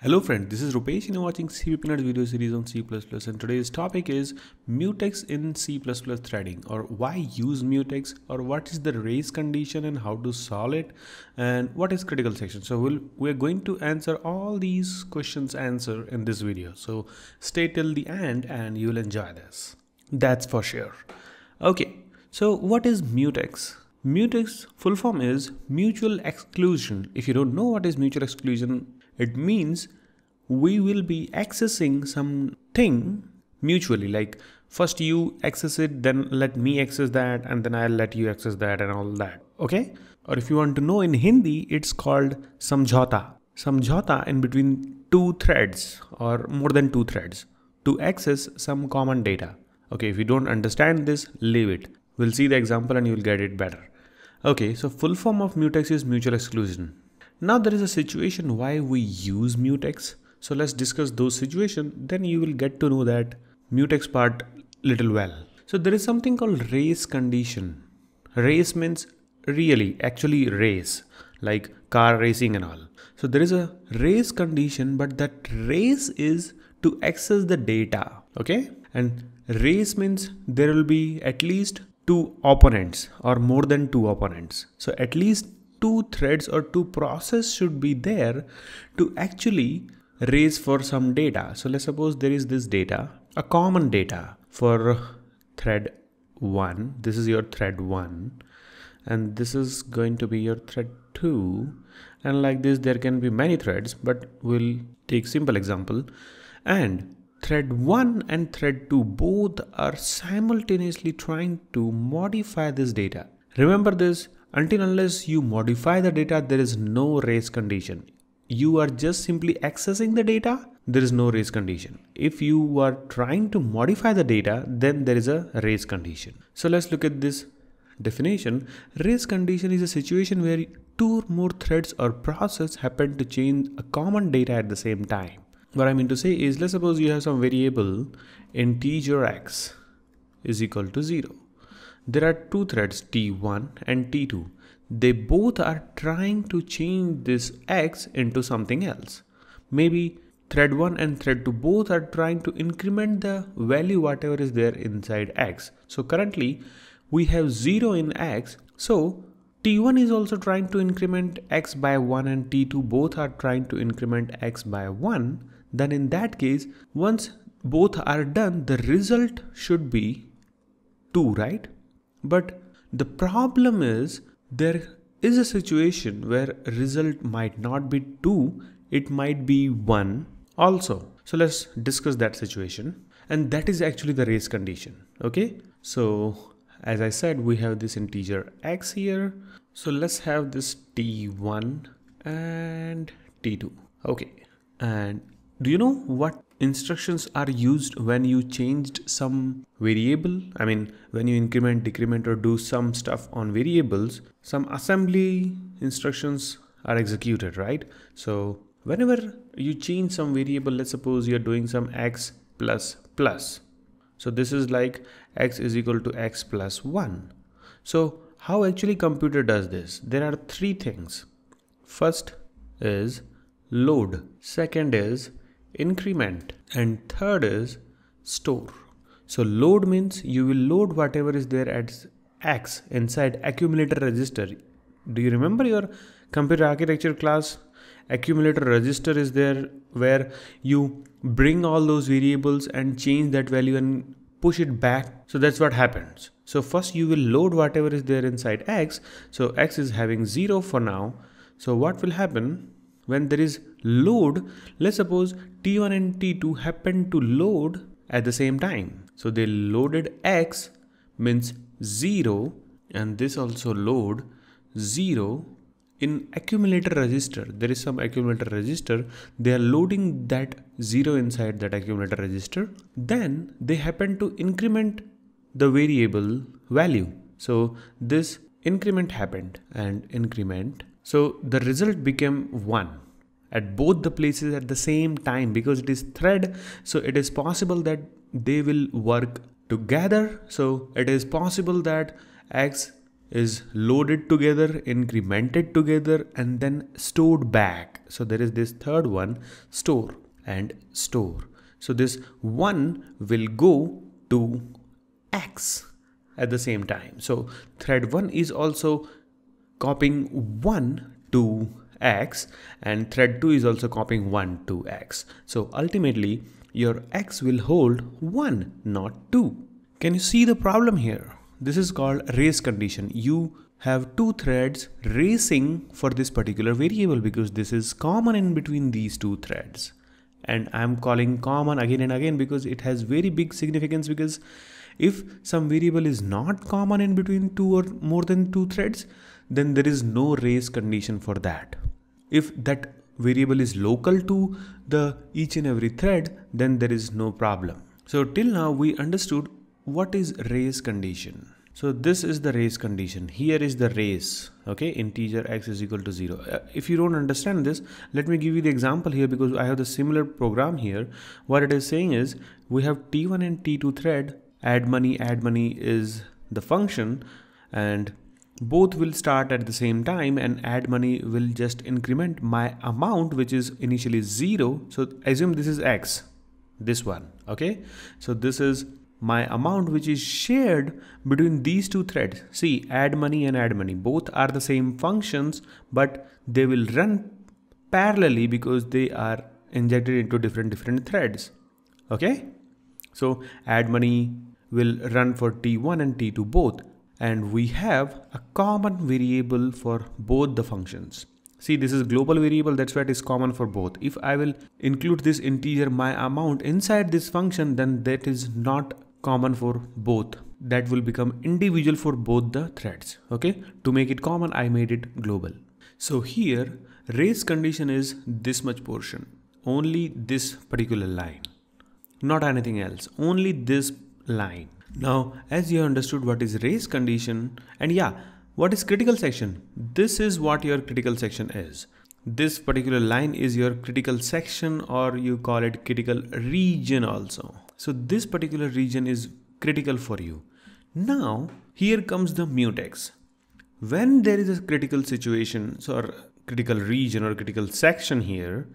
Hello friend, this is Rupesh and you're watching CVP Nuts video series on C++ and today's topic is Mutex in C++ threading, or why use Mutex, or what is the race condition and how to solve it, and what is critical section. So we're going to answer all these questions in this video. So stay till the end and you'll enjoy this. That's for sure. Okay, so what is Mutex? Mutex full form is mutual exclusion. If you don't know what is mutual exclusion, it means we will be accessing something mutually, like first you access it, then let me access that, and then I'll let you access that and all that. Okay? Or if you want to know, in Hindi, it's called samjhauta. Samjhauta in between two threads or more than two threads to access some common data. Okay, if you don't understand this, leave it. We'll see the example and you'll get it better. Okay, so full form of Mutex is mutual exclusion. Now there is a situation why we use Mutex. So let's discuss those situations, then you will get to know that Mutex part little well. So there is something called race condition. Race means actually race, like car racing and all. So there is a race condition, but that race is to access the data. Okay? And race means there will be at least two opponents or more than two opponents. So at least two threads or two processes should be there to actually race for some data. So let's suppose there is this data, a common data for thread 1. This is your thread 1 and this is going to be your thread 2, and like this there can be many threads, but we'll take simple example. And thread 1 and thread 2 both are simultaneously trying to modify this data. Remember this, until unless you modify the data, there is no race condition. You are just simply accessing the data, there is no race condition. If you are trying to modify the data, then there is a race condition. So let's look at this definition. Race condition is a situation where two or more threads or process happen to change a common data at the same time. What I mean to say is, let's suppose you have some variable integer x is equal to 0. There are two threads T1 and T2. They both are trying to change this x into something else. Maybe thread 1 and thread 2 both are trying to increment the value whatever is there inside x. So currently we have 0 in x. So T1 is also trying to increment x by 1 and T2 both are trying to increment x by 1. Then in that case, once both are done, the result should be 2, right? But the problem is there is a situation where result might not be 2, it might be 1 also. So let's discuss that situation, and that is actually the race condition. Okay, so as I said, we have this integer x here. So let's have this T1 and T2. Okay, and do you know what instructions are used when you changed some variable? I mean, when you increment, decrement, or do some stuff on variables, some assembly instructions are executed, right? So whenever you change some variable, let's suppose you're doing some x plus plus. So this is like x is equal to x plus 1. So how actually computer does this? There are three things. First is load. Second is increment, and third is store. So load means you will load whatever is there at x inside accumulator register. Do you remember your computer architecture class? Accumulator register is there where you bring all those variables and change that value and push it back. So that's what happens. So first you will load whatever is there inside x. So x is having 0 for now. So what will happen? When there is load, let's suppose T1 and T2 happen to load at the same time. So they loaded x means 0, and this also load 0 in accumulator register. There is some accumulator register. They are loading that 0 inside that accumulator register. Then they happen to increment the variable value. So this increment happened and increment. So the result became 1 at both the places at the same time, because it is thread. So it is possible that they will work together. So it is possible that x is loaded together, incremented together, and then stored back. So there is this third one, store and store. So this 1 will go to X at the same time. So thread 1 is also copying 1 to X, and thread 2 is also copying 1 to X. So ultimately your X will hold 1, not 2. Can you see the problem here? This is called race condition. You have two threads racing for this particular variable because this is common in between these two threads. And I'm calling common again and again because it has very big significance, because if some variable is not common in between two or more than two threads, then there is no race condition for that. If that variable is local to the each and every thread, then there is no problem. So till now we understood what is race condition. So this is the race condition. Here is the race. Okay, integer x is equal to 0. If you don't understand this, let me give you the example here, because I have the similar program here. What it is saying is we have T1 and T2 thread. Add money is the function, and both will start at the same time, and add money will just increment my amount, which is initially 0. So assume this is x, this one. Okay, so this is my amount which is shared between these two threads. See, add money and add money, both are the same functions, but they will run parallelly because they are injected into different threads. Okay, so add money will run for T1 and T2 both, and we have a common variable for both the functions. See, this is global variable, that's why it is common for both. If I will include this integer my amount inside this function, then that is not common for both. That will become individual for both the threads. Okay, to make it common, I made it global. So here race condition is this much portion, only this particular line, not anything else, only this line. Now as you understood what is race condition, and yeah, what is critical section? This is what your critical section is. This particular line is your critical section, or you call it critical region also. So this particular region is critical for you. Now here comes the mutex. When there is a critical situation, so or critical region or critical section here,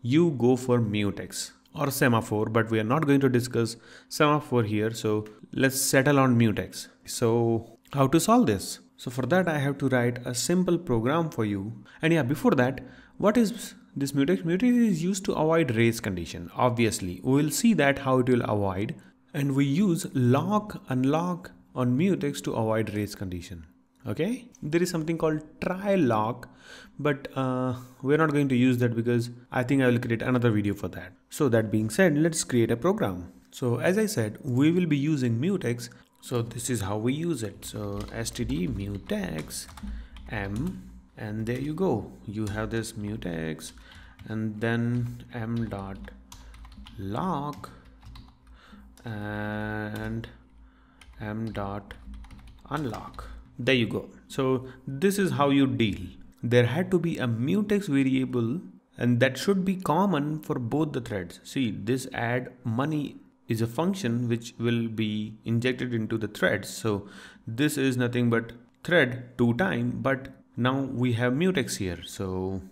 you go for mutex or semaphore, but we are not going to discuss semaphore here. So let's settle on mutex. So how to solve this? So for that I have to write a simple program for you. And yeah, before that, what is this mutex? Mutex is used to avoid race condition. Obviously, we will see that how it will avoid, and we use lock, unlock on mutex to avoid race condition. Okay, there is something called try lock, but we're not going to use that because I think I will create another video for that. So that being said, let's create a program. So as I said, we will be using mutex. So this is how we use it. So std mutex m, and there you go. You have this mutex, and then m dot lock and m dot unlock. There you go. So this is how you deal. There had to be a mutex variable, and that should be common for both the threads. See, this add money is a function which will be injected into the threads. So this is nothing but thread 2 times, but now we have mutex here. So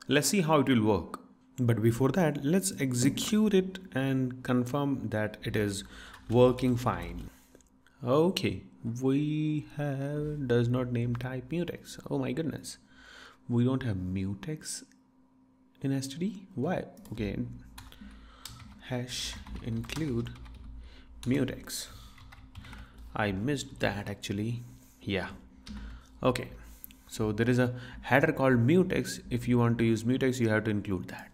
let's see how it will work. But before that, let's execute it and confirm that it is working fine. Okay, we have does not name type mutex. Oh my goodness, we don't have mutex in std. Why? Okay, hash include mutex. I missed that actually. Yeah. Okay, so there is a header called mutex. If you want to use mutex, you have to include that.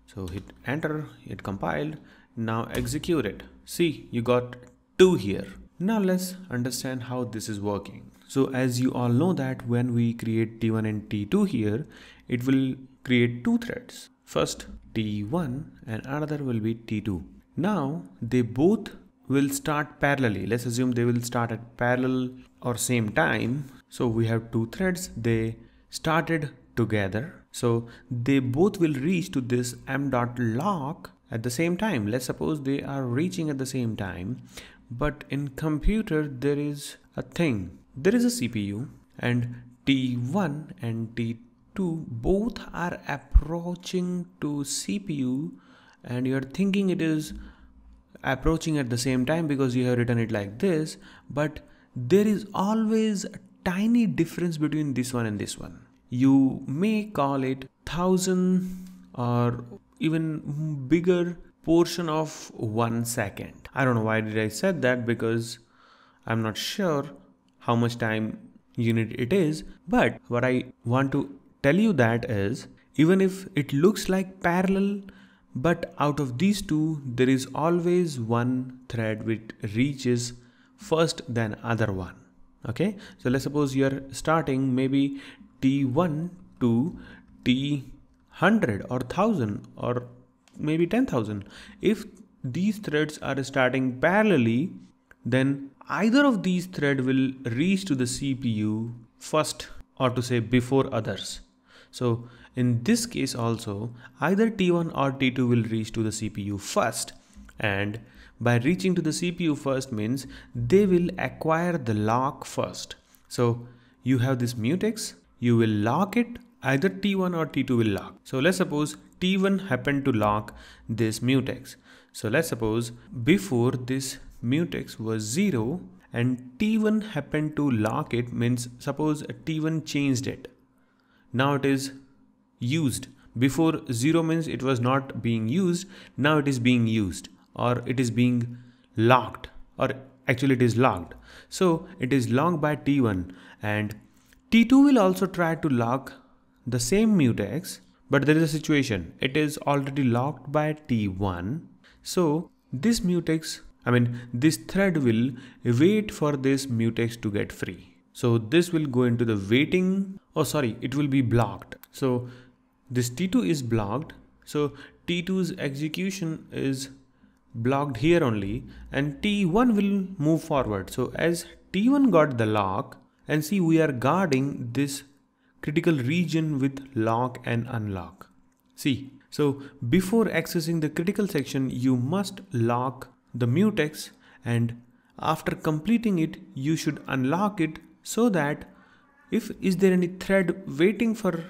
So hit enter, it compiled. Now execute it. See, you got 2 here. Now let's understand how this is working. So as you all know that when we create T1 and T2 here, it will create 2 threads. First T1 and another will be T2. Now they both will start parallelly. Let's assume they will start at parallel or same time. So we have 2 threads. They started together. So they both will reach to this m.lock at the same time. Let's suppose they are reaching at the same time. But in computer, there is a thing. There is a CPU and T1 and T2 both are approaching to CPU, and you're thinking it is approaching at the same time because you have written it like this, but there is always a tiny difference between this one and this one. You may call it 1000 or even bigger portion of 1 second. I don't know why did I said that, because I'm not sure how much time unit it is, but what I want to tell you that is, even if it looks like parallel, but out of these two there is always one thread which reaches first than other one. Okay, so let's suppose you're starting maybe T1 to T100 or 1000 or maybe 10,000. If these threads are starting parallelly, then either of these threads will reach to the CPU first, or to say before others. So in this case also, either T1 or T2 will reach to the CPU first, and by reaching to the CPU first means they will acquire the lock first. So you have this mutex, you will lock it, either T1 or T2 will lock. So let's suppose T1 happened to lock this mutex. So let's suppose before this mutex was 0 and T1 happened to lock it, means suppose T1 changed it. Now it is used. Before 0 means it was not being used, now it is being used, or it is being locked, or actually it is locked. So it is locked by T1, and T2 will also try to lock the same mutex, but there is a situation. It is already locked by T1. So this mutex, this thread will wait for this mutex to get free. So this will go into the waiting, it will be blocked. So this T2 is blocked. So T2's execution is blocked here only, and T1 will move forward. So as T1 got the lock, and see, we are guarding this critical region with lock and unlock. See, so before accessing the critical section, you must lock the mutex, and after completing it, you should unlock it, so that if is there any thread waiting for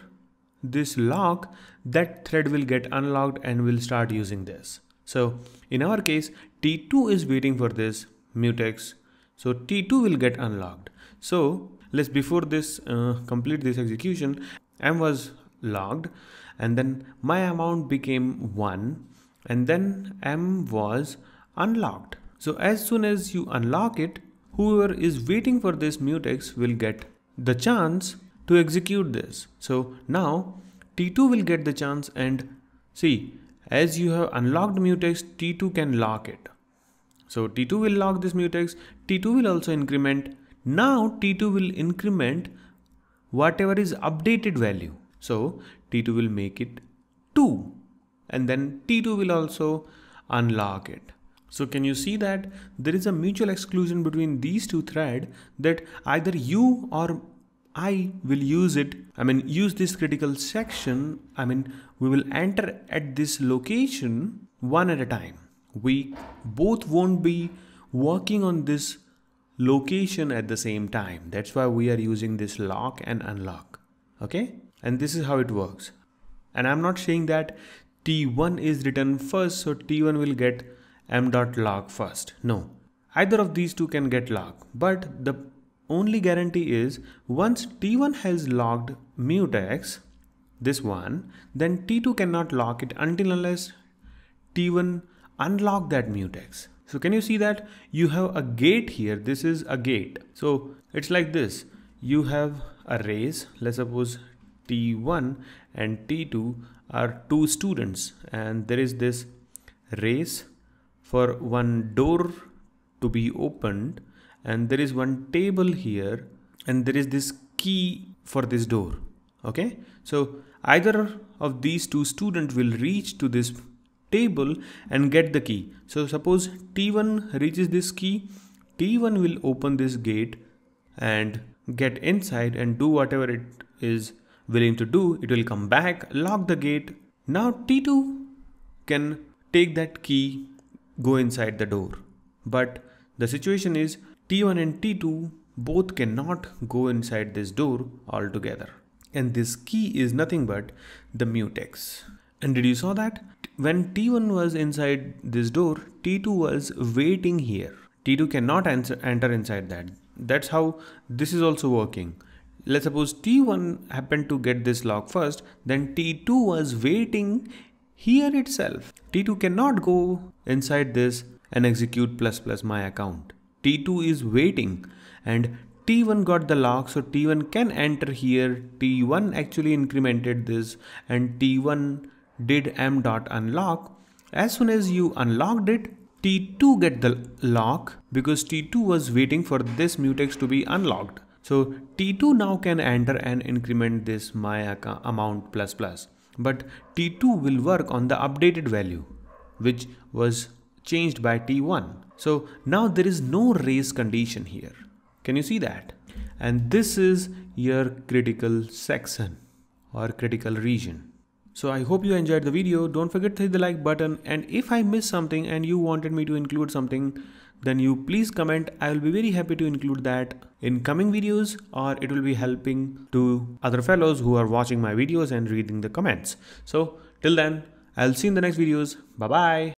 this lock, that thread will get unlocked and will start using this. So in our case, T2 is waiting for this mutex, so T2 will get unlocked. So let's, before this complete this execution, M was logged, and then my amount became 1, and then M was unlocked. So as soon as you unlock it, whoever is waiting for this mutex will get the chance to execute this. So now T2 will get the chance, and see, as you have unlocked mutex, T2 can lock it. So T2 will lock this mutex, T2 will also increment. Now T2 will increment whatever is updated value. So T2 will make it 2, and then T2 will also unlock it. So can you see that there is a mutual exclusion between these two threads, that either you or I will use it, use this critical section, we will enter at this location one at a time. We both won't be working on this location at the same time. That's why we are using this lock and unlock. Okay, and this is how it works. And I'm not saying that T1 is written first, so T1 will get m.lock first. No, either of these two can get lock, but the only guarantee is once T1 has locked mutex, this one, then T2 cannot lock it until unless T1 unlock that mutex. So can you see that you have a gate here? This is a gate. So it's like this. You have a race. Let's suppose T1 and T2 are two students, and there is this race for one door to be opened, and there is one table here, and there is this key for this door. Okay, so either of these two students will reach to this table and get the key. So suppose T1 reaches this key, T1 will open this gate and get inside and do whatever it is willing to do. It will come back, lock the gate. Now T2 can take that key, go inside the door. But the situation is T1 and T2 both cannot go inside this door altogether. And this key is nothing but the mutex. And did you saw that? When T1 was inside this door, T2 was waiting here. T2 cannot enter inside that. That's how this is also working. Let's suppose T1 happened to get this lock first, then T2 was waiting here itself. T2 cannot go inside this and execute plus plus my account. T2 is waiting and T1 got the lock, so T1 can enter here. T1 actually incremented this and T1 did m.unlock. As soon as you unlocked it, T2 get the lock because T2 was waiting for this mutex to be unlocked. So T2 now can enter and increment this my amount plus plus. But T2 will work on the updated value, which was changed by T1. So now there is no race condition here. Can you see that? And this is your critical section or critical region. So I hope you enjoyed the video. Don't forget to hit the like button, and if I missed something and you wanted me to include something, then you please comment. I will be very happy to include that in coming videos, or it will be helping to other fellows who are watching my videos and reading the comments. So till then, I'll see you in the next videos. Bye bye.